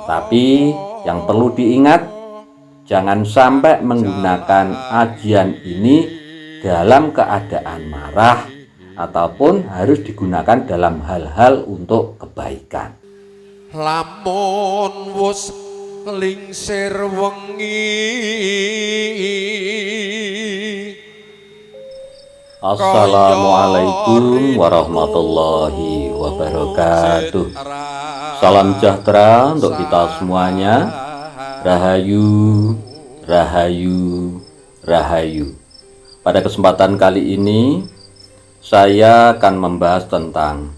Tapi yang perlu diingat, jangan sampai menggunakan ajian ini dalam keadaan marah ataupun harus digunakan dalam hal-hal untuk kebaikan. Lamun wus lingsir wengi, Assalamualaikum warahmatullahi wabarakatuh. Salam sejahtera untuk kita semuanya. Rahayu, rahayu, rahayu. Pada kesempatan kali ini saya akan membahas tentang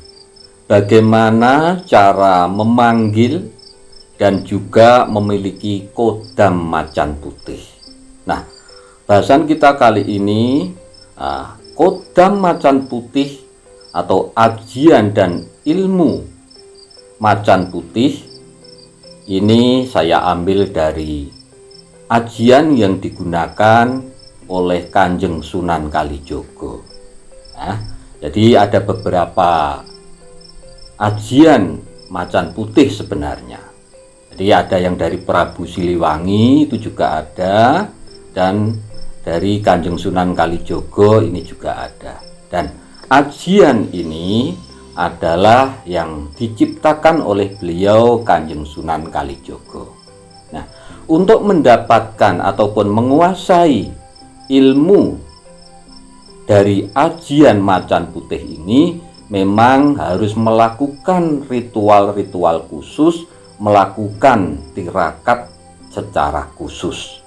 bagaimana cara memanggil dan juga memiliki kodam macan putih. Nah, bahasan kita kali ini kodam macan putih atau ajian dan ilmu macan putih ini saya ambil dari ajian yang digunakan oleh Kanjeng Sunan Kalijogo. Jadi ada beberapa ajian macan putih sebenarnya. Jadi ada yang dari Prabu Siliwangi itu juga ada, dan dari Kanjeng Sunan Kalijogo ini juga ada. Dan ajian ini adalah yang diciptakan oleh beliau Kanjeng Sunan Kalijogo. Nah, untuk mendapatkan ataupun menguasai ilmu dari ajian macan putih ini memang harus melakukan ritual-ritual khusus, melakukan tirakat secara khusus.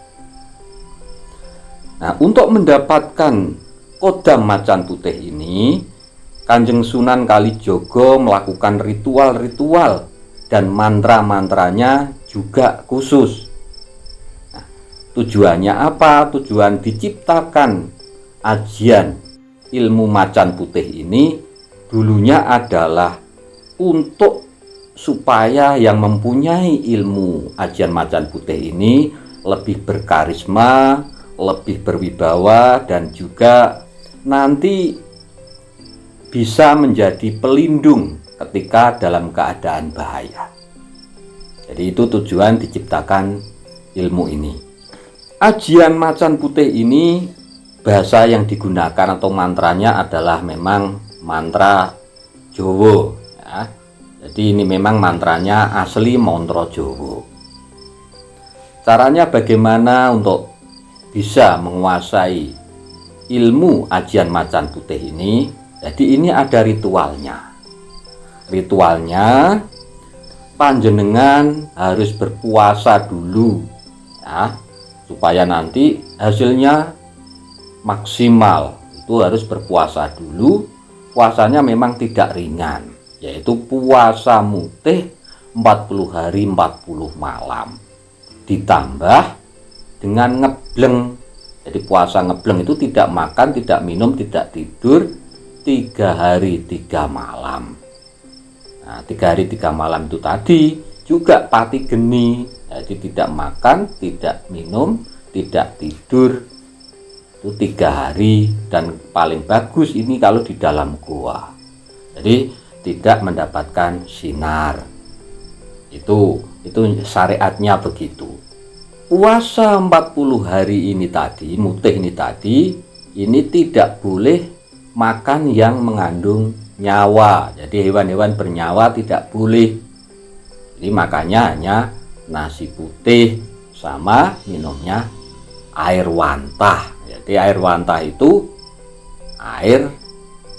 Nah, untuk mendapatkan kodam macan putih ini, Kanjeng Sunan Kalijogo melakukan ritual-ritual dan mantra-mantranya juga khusus. Nah, tujuannya apa? Tujuan diciptakan ajian ilmu macan putih ini dulunya adalah untuk supaya yang mempunyai ilmu ajian macan putih ini lebih berkarisma, lebih berwibawa, dan juga nanti bisa menjadi pelindung ketika dalam keadaan bahaya. Jadi itu tujuan diciptakan ilmu ini. Ajian macan putih ini bahasa yang digunakan atau mantranya adalah memang mantra Jawa ya. Jadi ini memang mantranya asli mantra Jawa. Caranya bagaimana untuk bisa menguasai ilmu ajian macan putih ini? Jadi ini ada ritualnya. Ritualnya panjenengan harus berpuasa dulu ya, supaya nanti hasilnya maksimal. Itu harus berpuasa dulu. Puasanya memang tidak ringan, yaitu puasa mutih 40 hari 40 malam ditambah dengan ngebleng. Jadi puasa ngebleng itu tidak makan, tidak minum, tidak tidur 3 hari 3 malam. Nah, 3 hari 3 malam itu tadi juga pati geni. Jadi tidak makan, tidak minum, tidak tidur itu 3 hari, dan paling bagus ini kalau di dalam gua. Jadi tidak mendapatkan sinar. Itu syariatnya begitu. Puasa 40 hari ini tadi, mutih ini tadi, ini tidak boleh makan yang mengandung nyawa. Jadi hewan-hewan bernyawa tidak boleh. Jadi makannya hanya nasi putih sama minumnya air wantah. Jadi air wantah itu air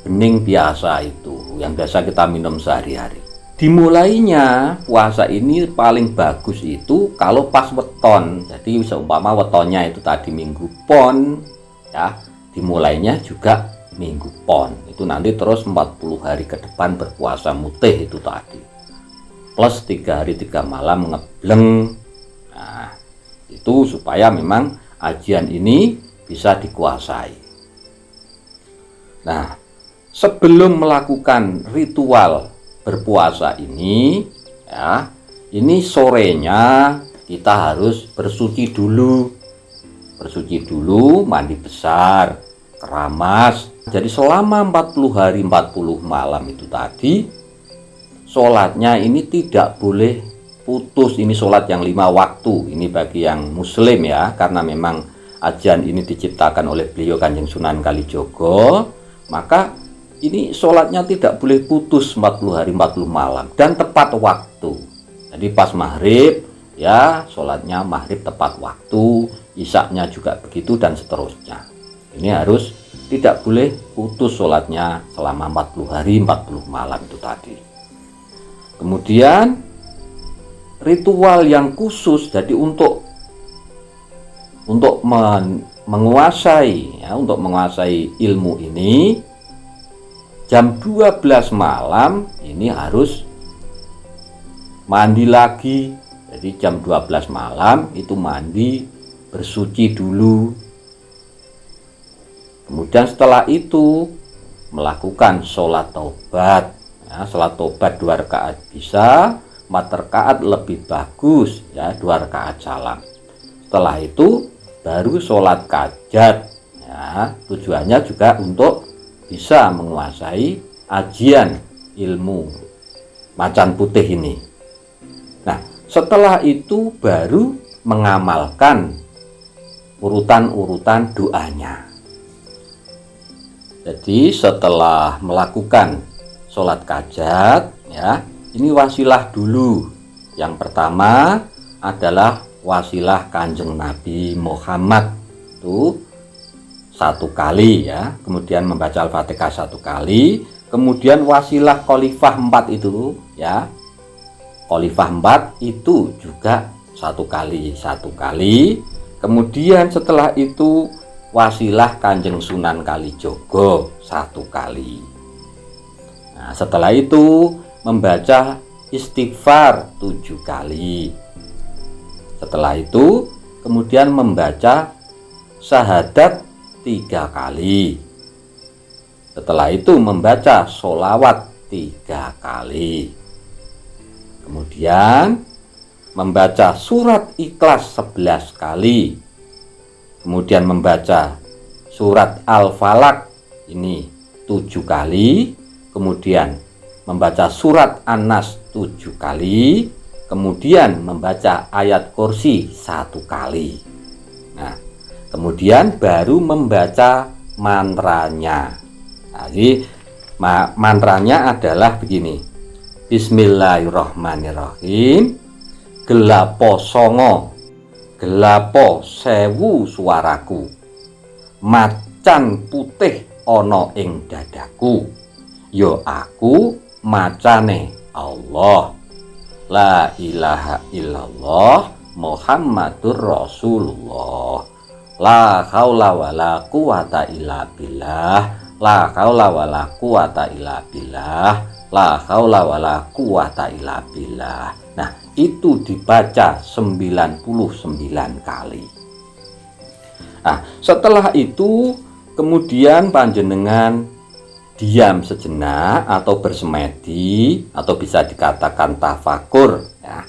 bening biasa itu yang biasa kita minum sehari-hari. Dimulainya puasa ini paling bagus itu kalau pas weton. Jadi seumpama wetonnya itu tadi Minggu Pon ya, dimulainya juga Minggu Pon. Itu nanti terus 40 hari ke depan berpuasa mutih itu tadi. Plus 3 hari 3 malam ngebleng. Nah, itu supaya memang ajian ini bisa dikuasai. Nah, sebelum melakukan ritual berpuasa ini ya, ini sorenya kita harus bersuci dulu. Bersuci dulu, mandi besar, keramas. Jadi selama 40 hari 40 malam itu tadi, sholatnya ini tidak boleh putus. Ini sholat yang 5 waktu. Ini bagi yang muslim ya, karena memang ajian ini diciptakan oleh beliau Kanjeng Sunan Kalijogo, maka ini sholatnya tidak boleh putus 40 hari 40 malam dan tepat waktu. Jadi pas maghrib ya sholatnya maghrib tepat waktu, isaknya juga begitu dan seterusnya. Ini harus tidak boleh putus sholatnya selama 40 hari 40 malam itu tadi. Kemudian ritual yang khusus jadi untuk menguasai ya, untuk menguasai ilmu ini, jam 12 malam ini harus mandi lagi. Jadi jam 12 malam itu mandi, bersuci dulu. Kemudian setelah itu melakukan sholat taubat ya, sholat taubat 2 rakaat bisa, 4 rakaat lebih bagus ya, 2 rakaat salam. Setelah itu baru sholat kajat ya, tujuannya juga untuk bisa menguasai ajian ilmu macan putih ini. Nah, setelah itu baru mengamalkan urutan-urutan doanya. Jadi setelah melakukan sholat kajat ya, ini wasilah dulu. Yang pertama adalah wasilah Kanjeng Nabi Muhammad itu 1 kali ya, kemudian membaca Al-Fatihah 1 kali, kemudian wasilah Khalifah 4 itu ya, Khalifah 4 itu juga 1 kali, kemudian setelah itu wasilah Kanjeng Sunan Kalijogo 1 kali. Nah, setelah itu membaca istighfar 7 kali. Setelah itu kemudian membaca syahadat 3 kali. Setelah itu membaca sholawat 3 kali. Kemudian membaca surat Ikhlas 11 kali. Kemudian membaca surat Al-Falaq ini 7 kali. Kemudian membaca surat An-Nas 7 kali. Kemudian membaca ayat kursi 1 kali. Nah, kemudian baru membaca mantranya. Jadi mantranya adalah begini. Bismillahirrahmanirrahim. Gelapo songo, gelapo sewu suaraku, macan putih ono ing dadaku, yo aku macane Allah, la ilaha illallah Muhammadur Rasulullah, la haula wala quwata illa billah, la haula wala quwata illa billah, la haula wala quwata illa billah. Nah, itu dibaca 99 kali. Nah, setelah itu kemudian panjenengan diam sejenak atau bersemedi atau bisa dikatakan tafakur ya.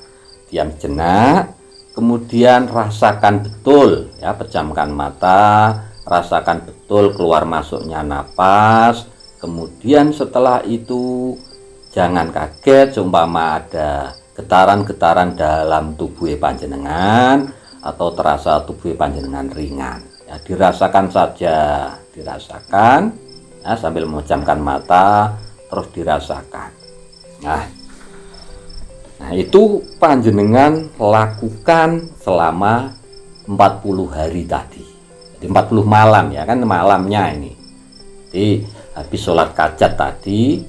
Diam sejenak, kemudian rasakan betul ya, pejamkan mata, rasakan betul keluar masuknya napas. Kemudian setelah itu jangan kaget seumpama ada getaran-getaran dalam tubuh panjenengan atau terasa tubuh panjenengan ringan ya, dirasakan saja, dirasakan ya, sambil memejamkan mata terus dirasakan. Nah, itu panjenengan lakukan selama 40 hari tadi. Jadi 40 malam ya, kan malamnya ini. Jadi habis sholat kajat tadi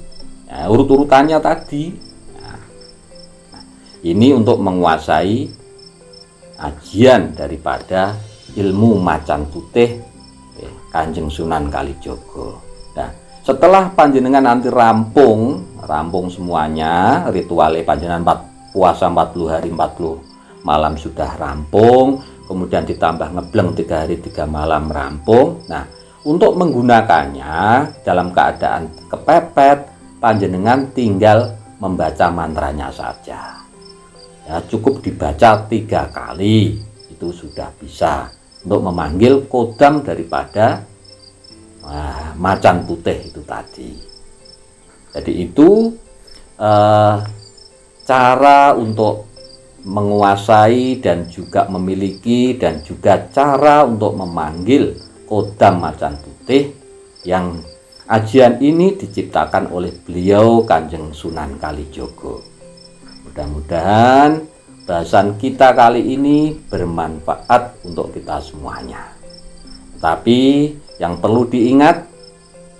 ya, urut-urutannya tadi. Ini untuk menguasai ajian daripada ilmu macan putih Kanjeng Sunan Kalijogo. Nah, setelah panjenengan nanti rampung semuanya, ritualnya panjenengan puasa 40 hari 40 malam sudah rampung, kemudian ditambah ngebleng 3 hari 3 malam rampung. Nah, untuk menggunakannya dalam keadaan kepepet, panjenengan tinggal membaca mantranya saja. Ya, cukup dibaca 3 kali itu sudah bisa untuk memanggil kodam daripada macan putih itu tadi. Jadi itu cara untuk menguasai dan juga memiliki dan juga cara untuk memanggil kodam macan putih yang ajian ini diciptakan oleh beliau Kanjeng Sunan Kalijogo. Mudah-mudahan bahasan kita kali ini bermanfaat untuk kita semuanya. Tapi yang perlu diingat,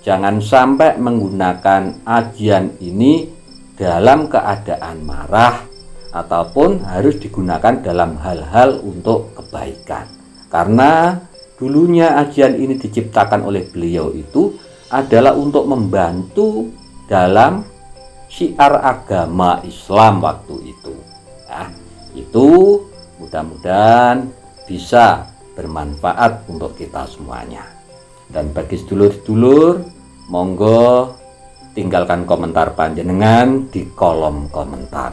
jangan sampai menggunakan ajian ini dalam keadaan marah ataupun harus digunakan dalam hal-hal untuk kebaikan. Karena dulunya ajian ini diciptakan oleh beliau itu adalah untuk membantu dalam syiar agama Islam waktu itu. Nah, itu mudah-mudahan bisa bermanfaat untuk kita semuanya. Dan bagi sedulur-sedulur, monggo tinggalkan komentar panjenengan di kolom komentar.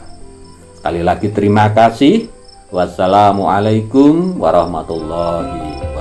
Sekali lagi terima kasih. Wassalamualaikum warahmatullahi wabarakatuh.